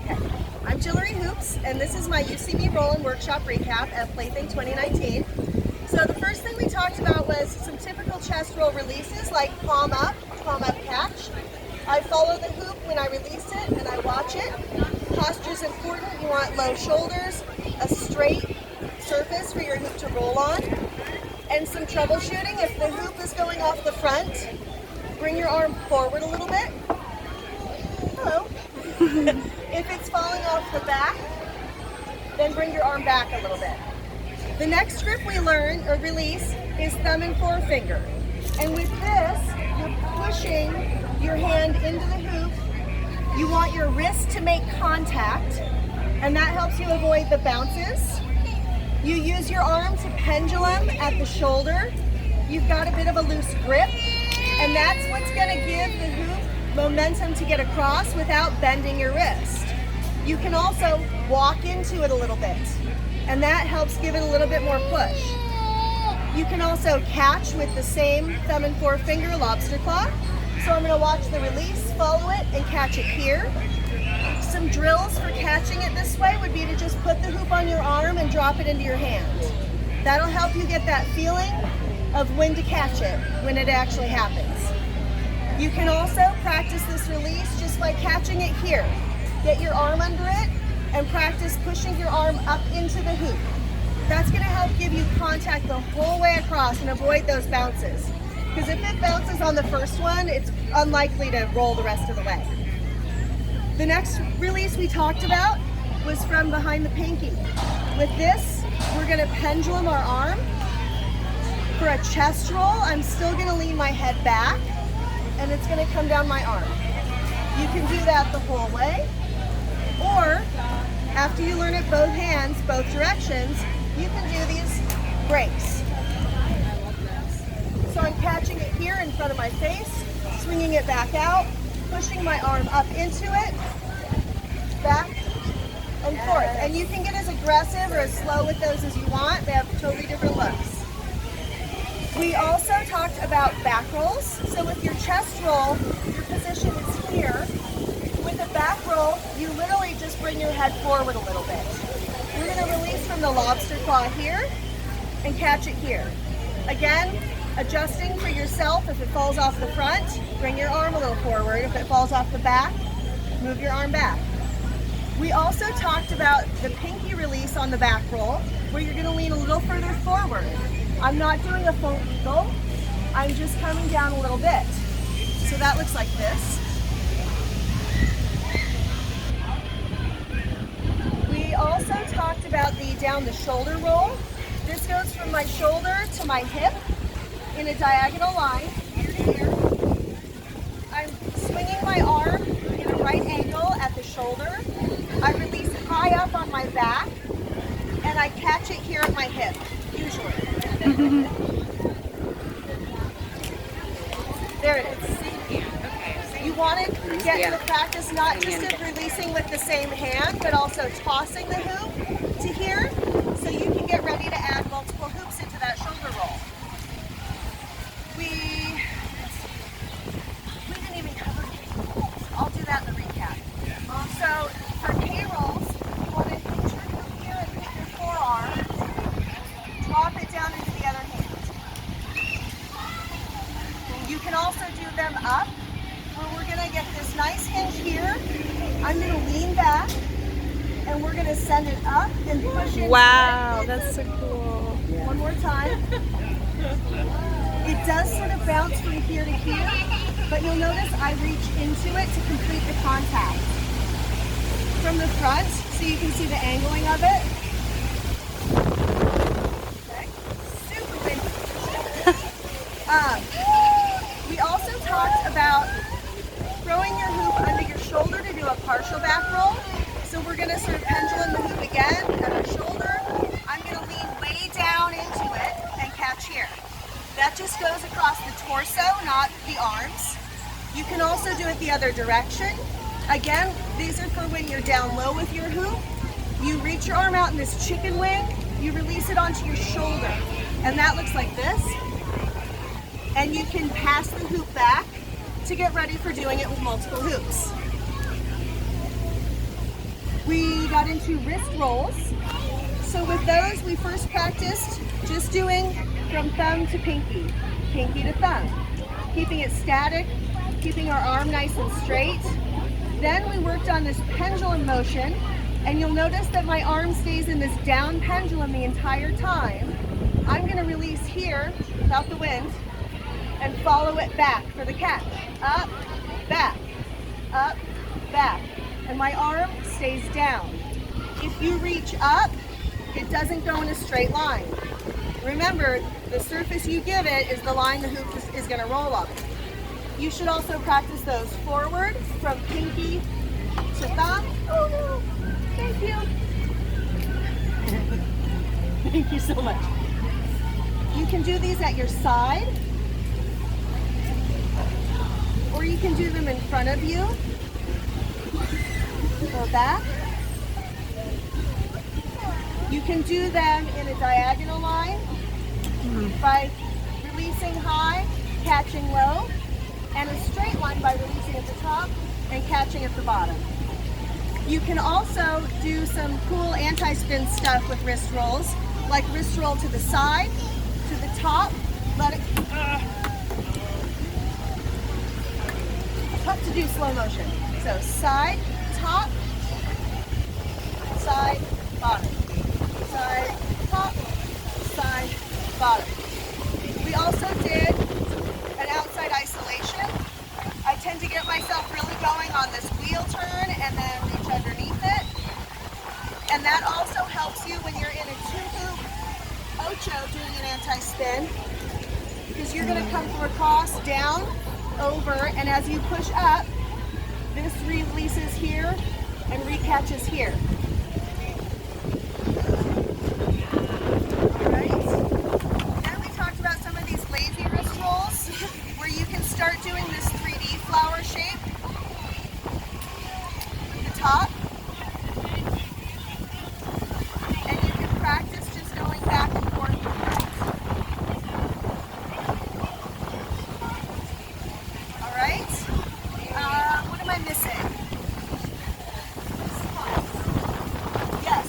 Okay, I'm Jillery Hoops, and this is my You See Me Rollin workshop recap at PlayThink 2019. So the first thing we talked about was some typical chest roll releases like palm up catch. I follow the hoop when I release it and I watch it. Posture's important. You want low shoulders, a straight surface for your hoop to roll on, and some troubleshooting. If the hoop is going off the front, bring your arm forward a little bit. Hello. If it's falling off the back, then bring your arm back a little bit. The next grip we learn or release is thumb and forefinger. And with this, you're pushing your hand into the hoop. You want your wrist to make contact, and that helps you avoid the bounces. You use your arm to pendulum at the shoulder. You've got a bit of a loose grip, and that's what's going to give the hoop momentum to get across without bending your wrist. You can also walk into it a little bit, and that helps give it a little bit more push. You can also catch with the same thumb and forefinger lobster claw. So I'm going to watch the release, follow it, and catch it here. Some drills for catching it this way would be to just put the hoop on your arm and drop it into your hand. That'll help you get that feeling of when to catch it when it actually happens. You can also practice this release just by catching it here. Get your arm under it and practice pushing your arm up into the hoop. That's going to help give you contact the whole way across and avoid those bounces. Because if it bounces on the first one, it's unlikely to roll the rest of the way. The next release we talked about was from behind the pinky. With this, we're going to pendulum our arm. For a chest roll, I'm still going to lean my head back, and it's going to come down my arm. You can do that the whole way, or after you learn it both hands, both directions, you can do these breaks. So I'm catching it here in front of my face, swinging it back out, pushing my arm up into it, back and forth. And you can get as aggressive or as slow with those as you want. They have totally different looks. We also talked about back rolls. So with your chest roll, your position is here. With a back roll, you literally just bring your head forward a little bit. We're going to release from the lobster claw here and catch it here. Again, adjusting for yourself. If it falls off the front, bring your arm a little forward. If it falls off the back, move your arm back. We also talked about the pinky release on the back roll, where you're going to lean a little further forward. I'm not doing a full angle. I'm just coming down a little bit. So that looks like this. We also talked about the down the shoulder roll. This goes from my shoulder to my hip in a diagonal line, ear to ear. I'm swinging my arm in a right angle at the shoulder. I release high up on my back, and I catch it here at my hip, usually. There it is. You want to get to the practice not just of releasing with the same hand, but also tossing the hoop to here, so you can get ready to add multiple hoops into that shoulder roll. We didn't even cover K-rolls. I'll do that in the recap. So for K-rolls, you want to hit your hoop here and hit your forearm. Drop it down into the other hand. You can also do them up, where we're going to get this nice hinge here. I'm going to lean back, and we're going to send it up and push into Wow, it. that's so cool. One more time. It does sort of bounce from here to here, but you'll notice I reach into it to complete the contact. From the front, so you can see the angling of it. Okay. Super windy. We also talked about throwing your hoop under your shoulder to do a partial back roll. So we're going to sort of pendulum the hoop again at our shoulder. I'm going to lean way down into it and catch here. That just goes across the torso, not the arms. You can also do it the other direction. Again, these are for when you're down low with your hoop. You reach your arm out in this chicken wing, you release it onto your shoulder, and that looks like this. And you can pass the hoop back to get ready for doing it with multiple hoops. got into wrist rolls. So with those, we first practiced just doing from thumb to pinky, pinky to thumb, keeping it static, keeping our arm nice and straight. Then we worked on this pendulum motion, and you'll notice that my arm stays in this down pendulum the entire time. I'm going to release here without the wind and follow it back for the catch. Up, back, and my arm stays down. If you reach up, it doesn't go in a straight line. Remember, the surface you give it is the line the hoop is going to roll on. You should also practice those forward from pinky to thumb. Oh no, thank you. Thank you so much. You can do these at your side, or you can do them in front of you. Go back. You can do them in a diagonal line by releasing high, catching low, and a straight line by releasing at the top and catching at the bottom. You can also do some cool anti-spin stuff with wrist rolls, like wrist roll to the side, to the top, let it, tough to do slow motion. So side, top, side, bottom. Side, top, side, bottom. We also did an outside isolation. I tend to get myself really going on this wheel turn and then reach underneath it. And that also helps you when you're in a two-hoop ocho doing an anti-spin, because you're going to come from across, down, over, and as you push up, this releases here and recatches here. Start doing this 3D flower shape with the top, and you can practice just going back and forth with that. All right, what am I missing? Yes,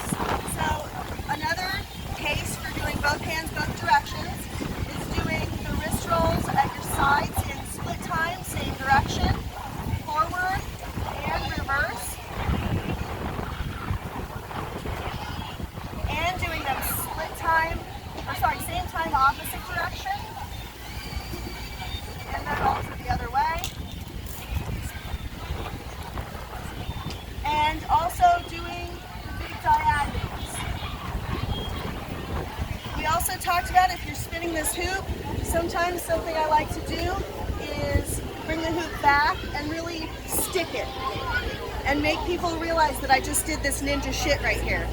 so another case for doing both hands, both directions is doing the wrist rolls at your sides in split time, same direction, forward and reverse, and doing them split time, same time, opposite direction, and then also the other way, and also doing the big diagonals. We also talked about if you're spinning this hoop, sometimes something I like to do is bring the hoop back and really stick it and make people realize that I just did this ninja shit right here.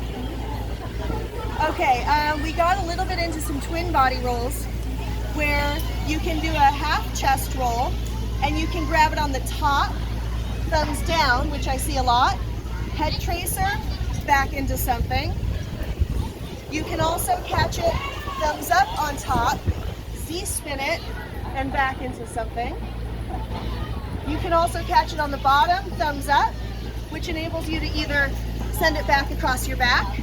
Okay, we got a little bit into some twin body rolls where you can do a half chest roll and you can grab it on the top, thumbs down, which I see a lot, head tracer, back into something. You can also catch it thumbs up on top, Z-spin it, and back into something. You can also catch it on the bottom, thumbs up, which enables you to either send it back across your back,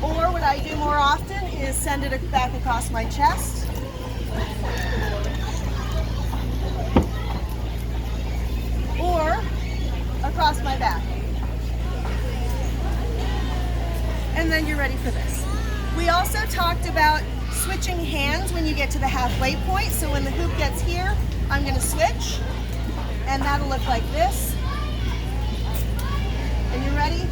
or what I do more often is send it back across my chest. Or across my back. And then you're ready for this. We also talked about switching hands when you get to the halfway point. So when the hoop gets here, I'm going to switch, and that'll look like this. And you're ready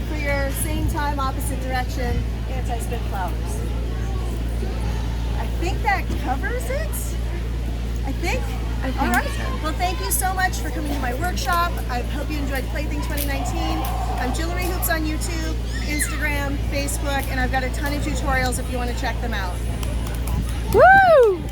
for your same time, opposite direction, anti-spin flowers. I think that covers it. I think. All right. Well, thank you so much for coming to my workshop. I hope you enjoyed PlayThink 2019. I'm Jillery Hoops on YouTube, Instagram, Facebook, and I've got a ton of tutorials if you want to check them out. Woo!